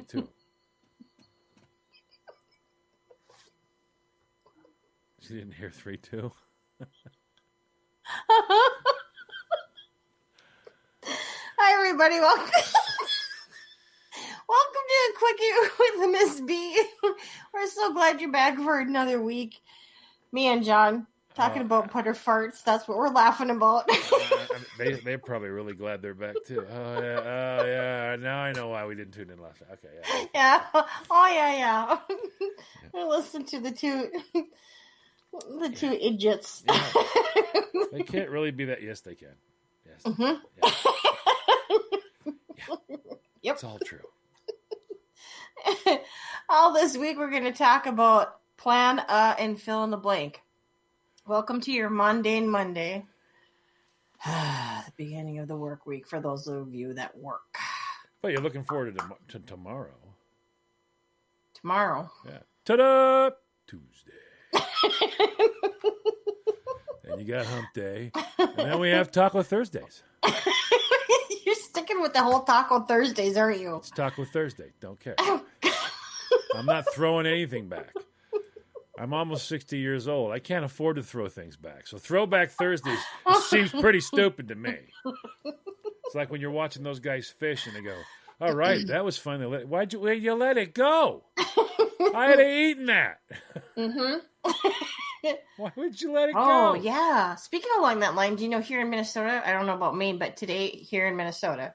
3-2. She didn't hear 3-2. Hi, everybody. Welcome. Welcome to a Quickie with Miss B. We're so glad you're back for another week. Me and John talking about putter farts. That's what we're laughing about. They're probably really glad they're back too. Oh yeah. Now I know why we didn't tune in last time. Okay, yeah. Yeah. Oh yeah. We listen to the two idiots. Yeah. They can't really be that. Yes, they can. Yes. Mm-hmm. Yeah. Yep. It's all true. All this week we're going to talk about plan and fill in the blank. Welcome to your mundane Monday. The beginning of the work week for those of you that work. But you're looking forward to tomorrow. Tomorrow. Yeah. Ta-da! Tuesday. And you got hump day. And then we have Taco Thursdays. You're sticking with the whole Taco Thursdays, aren't you? It's Taco Thursday. Don't care. I'm not throwing anything back. I'm almost 60 years old. I can't afford to throw things back. So Throwback Thursdays seems pretty stupid to me. It's like when you're watching those guys fish and they go, all right, that was fun. Why'd you let it go? I had eaten that. Mm-hmm. Why would you let it go? Oh, yeah. Speaking along that line, do you know here in Minnesota, I don't know about Maine, but today here in Minnesota,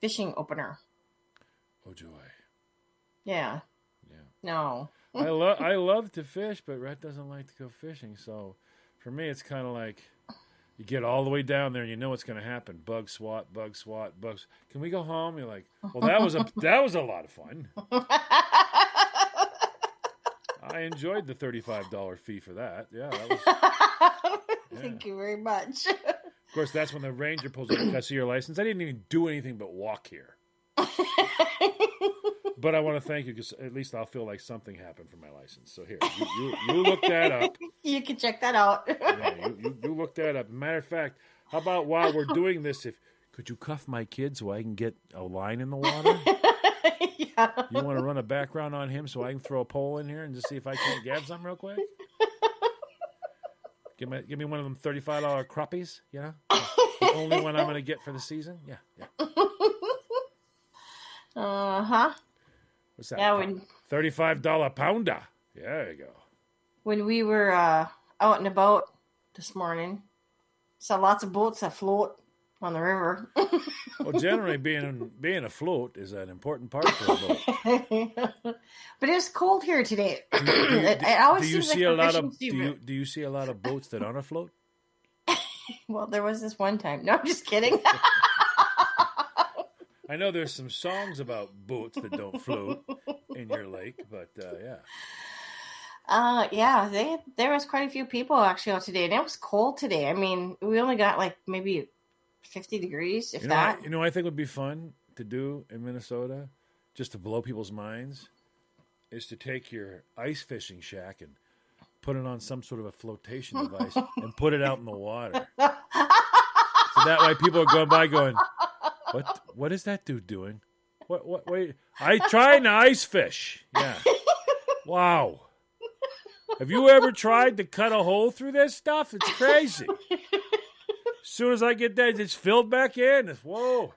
fishing opener. Oh, joy. Yeah. No. I love to fish, but Rhett doesn't like to go fishing. So for me, it's kind of like you get all the way down there and you know what's going to happen. Bug swat. Can we go home? You're like, well, that was a lot of fun. I enjoyed the $35 fee for that. Yeah, that was. Thank you very much. Of course, that's when the ranger pulls up to see your license. I didn't even do anything but walk here. But I want to thank you because at least I'll feel like something happened for my license. So here, you look that up. You can check that out. Yeah, you look that up. Matter of fact, how about while we're doing this, could you cuff my kid so I can get a line in the water? Yeah. You want to run a background on him so I can throw a pole in here and just see if I can't grab something real quick? Give me one of them $35 crappies, you know? The only one I'm going to get for the season? Yeah. Uh-huh. What's that? Yeah, $35 pounder. Yeah, there you go. When we were out and about this morning, saw lots of boats that float on the river. Well, generally, being afloat is an important part for a boat. But it was cold here today. Do you see a lot of boats that aren't afloat? Well, there was this one time. No, I'm just kidding. I know there's some songs about boats that don't float in your lake, but yeah, there was quite a few people actually out today, and it was cold today. I mean, we only got like maybe 50 degrees, if that. I think would be fun to do in Minnesota, just to blow people's minds, is to take your ice fishing shack and put it on some sort of a flotation device and put it out in the water. So that way people are going by going, What is that dude doing? What I trying to ice fish. Yeah. Wow. Have you ever tried to cut a hole through this stuff? It's crazy. As soon as I get that, it's filled back in. Whoa.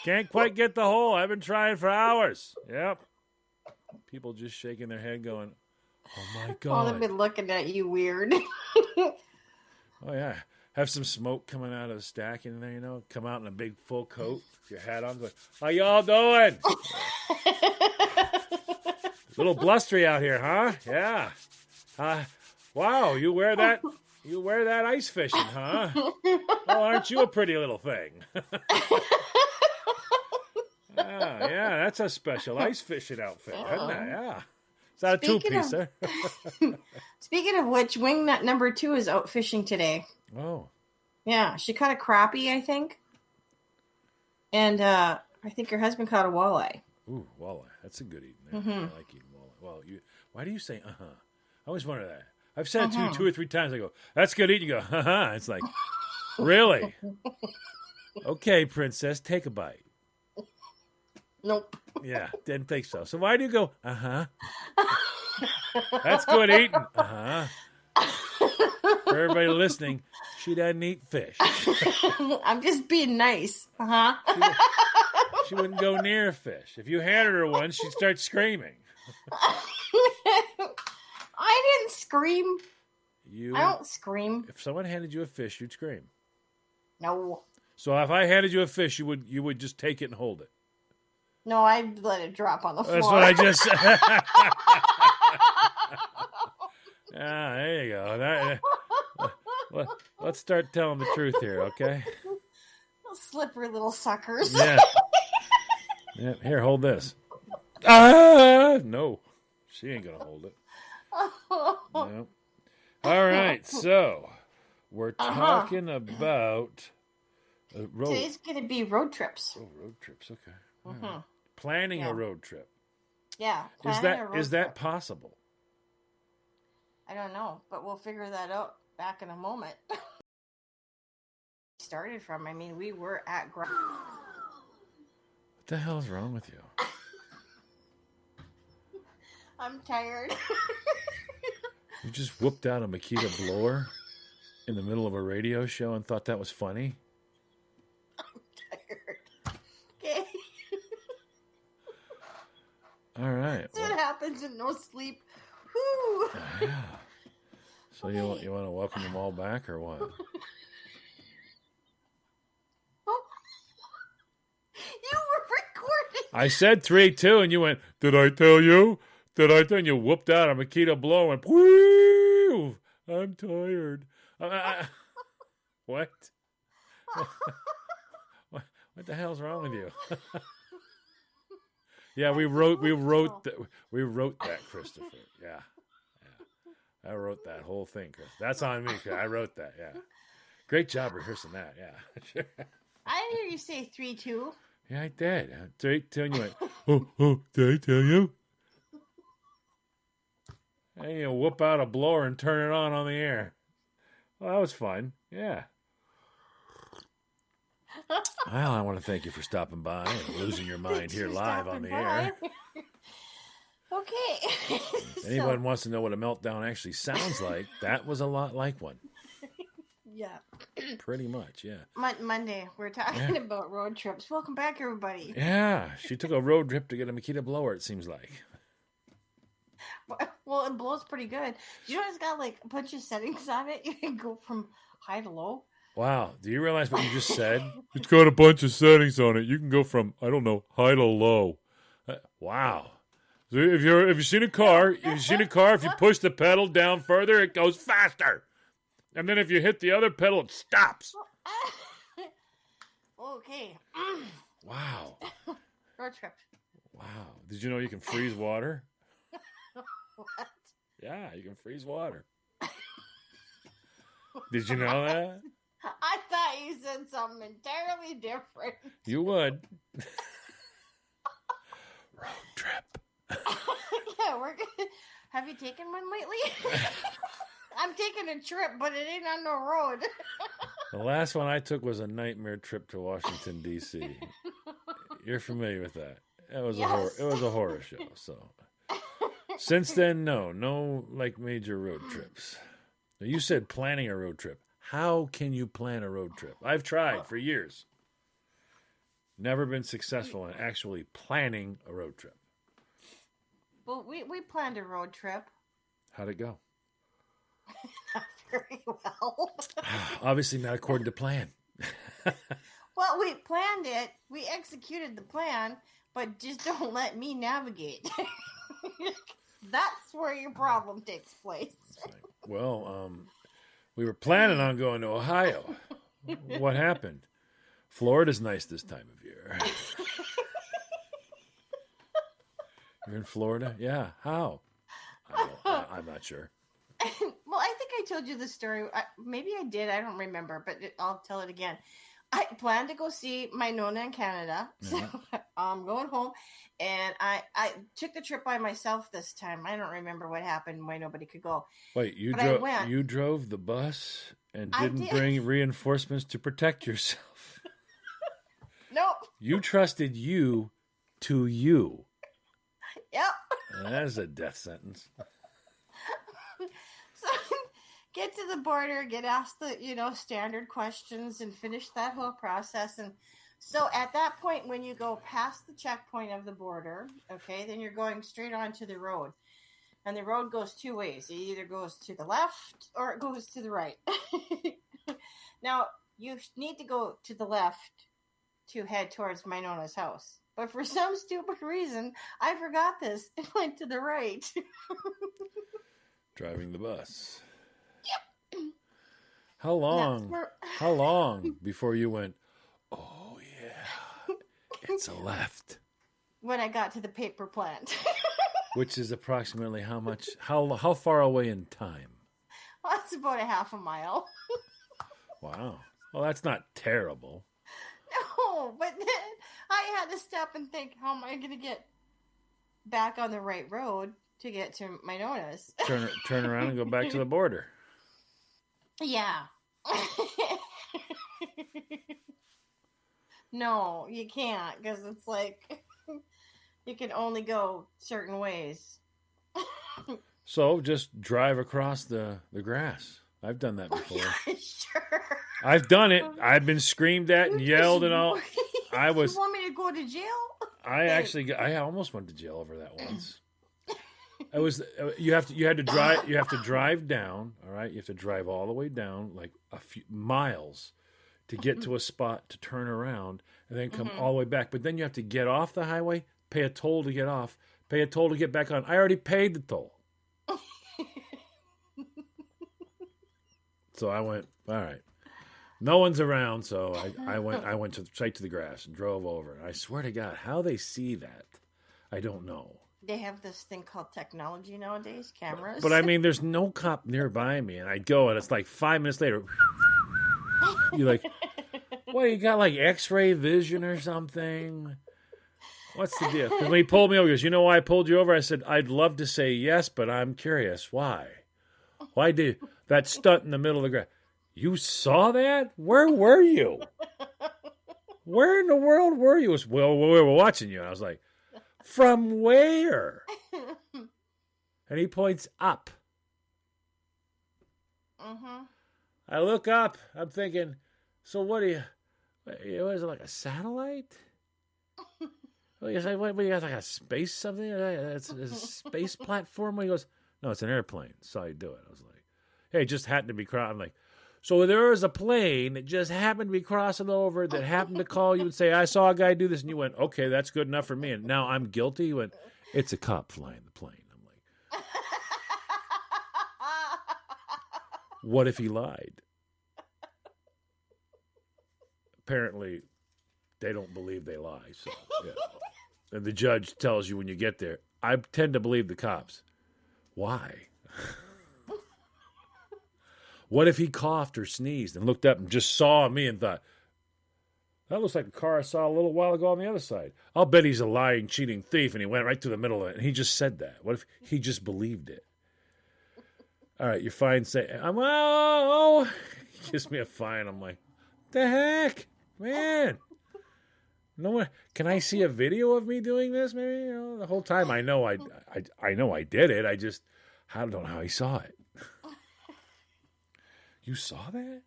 Can't quite get the hole. I've been trying for hours. Yep. People just shaking their head going, oh my God. Oh, they've been looking at you weird. Oh yeah. Have some smoke coming out of the stack in there, come out in a big full coat, your hat on, going, how y'all doing? Little blustery out here, huh? Yeah. Wow, you wear that ice fishing, huh? Well, aren't you a pretty little thing? Yeah, that's a special ice fishing outfit, isn't it? Yeah. Is that a two-piecer? Speaking of which, wingnut number 2 is out fishing today. Oh. Yeah, she caught a crappie, I think. And I think her husband caught a walleye. Ooh, walleye. That's a good eating. Mm-hmm. I like eating walleye. Well, why do you say uh-huh? I always wonder that. I've said it two or three times. I go, that's good eating. You go, uh-huh. It's like, really? Okay, princess, take a bite. Nope. Yeah, didn't think so. So why do you go, uh-huh? That's good eating. Uh-huh. For everybody listening, she doesn't eat fish. I'm just being nice. She wouldn't go near a fish. If you handed her one, she'd start screaming. I didn't scream. I don't scream. If someone handed you a fish, you'd scream. No. So if I handed you a fish, you would just take it and hold it. No, I'd let it drop on the floor. That's what I just said. There you go. Let's start telling the truth here, okay? Those slippery little suckers. Yeah. Yeah. Here, hold this. No, she ain't gonna hold it. No. All right, so we're talking about road. Today's gonna be road trips. Oh, road trips. Okay. Right. Planning a road trip. Yeah. Is that possible? I don't know, but we'll figure that out back in a moment. Started from. I mean, we were at. What the hell is wrong with you? I'm tired. You just whooped out a Makita blower in the middle of a radio show and thought that was funny? I'm tired. Okay. All right. That's what happens in no sleep. Whew. Yeah. So you want to welcome them all back or what? You were recording. I said 3, 2, and you went, did I tell you? Did I tell you? You whooped out a Makita blow and whoo! I'm tired. What? What the hell's wrong with you? Yeah, we wrote that, Christopher. Yeah. I wrote that whole thing, Chris. That's on me. I wrote that. Yeah. Great job rehearsing that. Yeah. I didn't hear you say 3, 2. Yeah, I did. 3, 2, and you went, oh, did I tell you? And you whoop out a blower and turn it on the air. Well, that was fun. Yeah. Well, I want to thank you for stopping by and losing your mind here live on the air. Okay. If anyone wants to know what a meltdown actually sounds like, that was a lot like one. Yeah. Pretty much, yeah. Monday, we're talking about road trips. Welcome back, everybody. Yeah, she took a road trip to get a Makita blower, it seems like. Well, it blows pretty good. You know it's got like a bunch of settings on it? You can go from high to low. Wow. Do you realize what you just said? It's got a bunch of settings on it. You can go from, I don't know, high to low. Wow. So if you've seen a car, if you push the pedal down further, it goes faster. And then if you hit the other pedal, it stops. Okay. Wow. Road trip. Wow. Did you know you can freeze water? What? Yeah, you can freeze water. Did you know that? I thought you said something entirely different. You would. Road trip. Yeah, we're good. Have you taken one lately? I'm taking a trip, but it ain't on no road. The last one I took was a nightmare trip to Washington, D.C. You're familiar with that. It was a horror show. So since then, no like major road trips. Now, you said planning a road trip. How can you plan a road trip? I've tried for years. Never been successful in actually planning a road trip. Well, we planned a road trip. How'd it go? Not very well. Obviously not according to plan. Well, we planned it. We executed the plan, but just don't let me navigate. That's where your problem takes place. Well, we were planning on going to Ohio. What happened? Florida's nice this time of year. You're in Florida? Yeah. How? I'm not sure. Well, I think I told you the story. Maybe I did. I don't remember, but I'll tell it again. I planned to go see my Nona in Canada. So I'm going home. And I took the trip by myself this time. I don't remember what happened, why nobody could go. Wait, you drove the bus and didn't bring reinforcements to protect yourself? Nope. You trusted you to you. Yep. That is a death sentence. So get to the border, get asked the, standard questions and finish that whole process. And so at that point, when you go past the checkpoint of the border, okay, then you're going straight onto the road. And the road goes two ways. It either goes to the left or it goes to the right. Now, you need to go to the left to head towards Minona's house. But for some stupid reason, I forgot this. It went to the right. Driving the bus. Yep. How long before you went, oh, yeah, it's a left? When I got to the paper plant. Which is approximately how far away in time? Well, that's about a half a mile. Wow. Well, that's not terrible. No, but then I had to stop and think, how am I going to get back on the right road to get to Minona's? Turn around and go back to the border. Yeah. No, you can't, because it's like you can only go certain ways. So just drive across the grass. I've done that before. Yeah, sure. I've done it. I've been screamed at and yelled and all. You want me to go to jail? I almost went to jail over that once. It was you have to drive down, all right? You have to drive all the way down like a few miles to get to a spot to turn around and then come all the way back. But then you have to get off the highway, pay a toll to get off, pay a toll to get back on. I already paid the toll. So I went, all right. No one's around, so I went straight to the grass and drove over. I swear to God, how they see that, I don't know. They have this thing called technology nowadays, cameras. But I mean, there's no cop nearby me, and I'd go, and it's like 5 minutes later. You're like, what, you got like X-ray vision or something? What's the deal? Because when he pulled me over, he goes, you know why I pulled you over? I said, I'd love to say yes, but I'm curious. Why? Why did that stunt in the middle of the grass? You saw that? Where were you? Where in the world were you? Well, we were watching you. And I was like, from where? And he points up. I look up. I'm thinking, so what is it, like a satellite? What, you got like a space something? It's a space platform? He goes, no, it's an airplane. So I do it. I was like, hey, it just happened to be crossing. I'm like, so there was a plane that just happened to be crossing over that happened to call you and say, I saw a guy do this. And you went, okay, that's good enough for me. And now I'm guilty. You went, it's a cop flying the plane. I'm like, what if he lied? Apparently, they don't believe they lie. So, yeah. And the judge tells you when you get there, I tend to believe the cops. Why? What if he coughed or sneezed and looked up and just saw me and thought, that looks like a car I saw a little while ago on the other side. I'll bet he's a lying, cheating thief, and he went right through the middle of it, and he just said that. What if he just believed it? All right, you're fine. He gives me a fine. I'm like, the heck, man? No one. Can I see a video of me doing this? Maybe the whole time I know I know I did it. I don't know how he saw it. You saw that?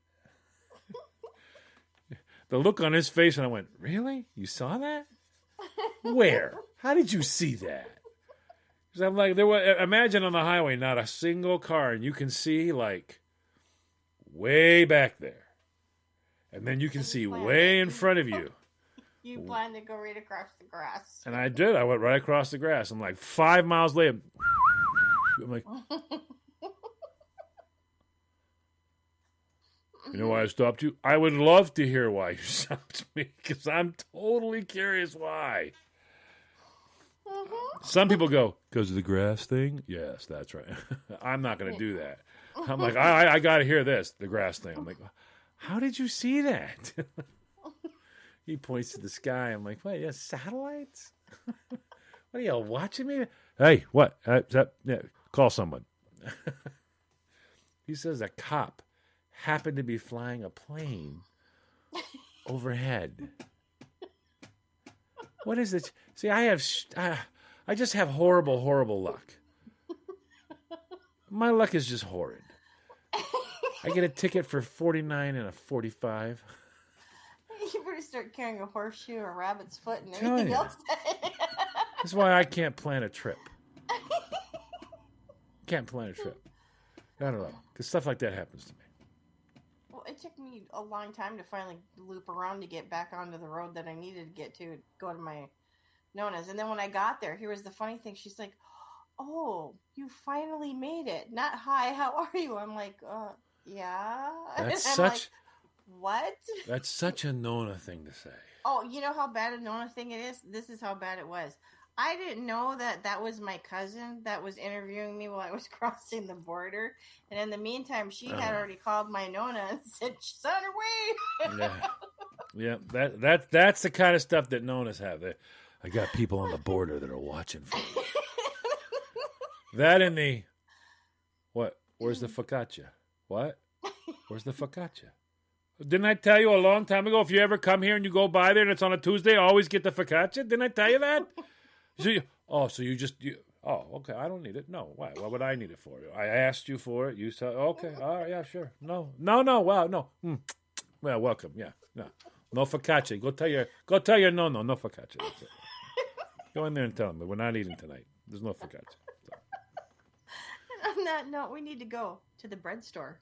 The look on his face, and I went, really? You saw that? Where? How did you see that? Because I'm like, imagine on the highway, not a single car, and you can see like way back there. And then you can see way in front of you. You planned to go right across the grass. And I did. I went right across the grass. I'm like 5 miles later. I'm like, you know why I stopped you? I would love to hear why you stopped me because I'm totally curious why. Some people go, because of the grass thing? Yes, that's right. I'm not going to do that. I'm like, I got to hear this, the grass thing. I'm like, how did you see that? He points to the sky. I'm like, what, satellites? What are you, watching me? Hey, what? Call someone. He says a cop happened to be flying a plane overhead. What is it? See, I just have horrible, horrible luck. My luck is just horrid. I get a ticket for 49 and a 45. You better start carrying a horseshoe, a rabbit's foot, and Tell anything ya. else. That's why I can't plan a trip. Can't plan a trip. I don't know. Because stuff like that happens to me. Well, it took me a long time to finally loop around to get back onto the road that I needed to get to go to my Nona's. And then when I got there, here was the funny thing. She's like, "Oh, you finally made it. Not hi, how are you?" I'm like, yeah. That's I'm such... like, what? That's such a Nona thing to say. Oh, you know how bad a Nona thing it is? This is how bad it was. I didn't know that was my cousin that was interviewing me while I was crossing the border. And in the meantime, she had already called my Nona and said she's on her way. Yeah. That's the kind of stuff that Nonas have. I got people on the border that are watching for me. That and the... What? Where's the focaccia? What? Where's the focaccia? Didn't I tell you a long time ago, if you ever come here and you go by there and it's on a Tuesday, always get the focaccia? Didn't I tell you that? Okay, I don't need it. No, why? What would I need it for? I asked you for it. You said, okay, all right, yeah, sure. No, wow, no. Well, welcome, yeah. No focaccia. Go tell your no focaccia. That's it. Go in there and tell them that we're not eating tonight. There's no focaccia. So. On that note, we need to go to the bread store.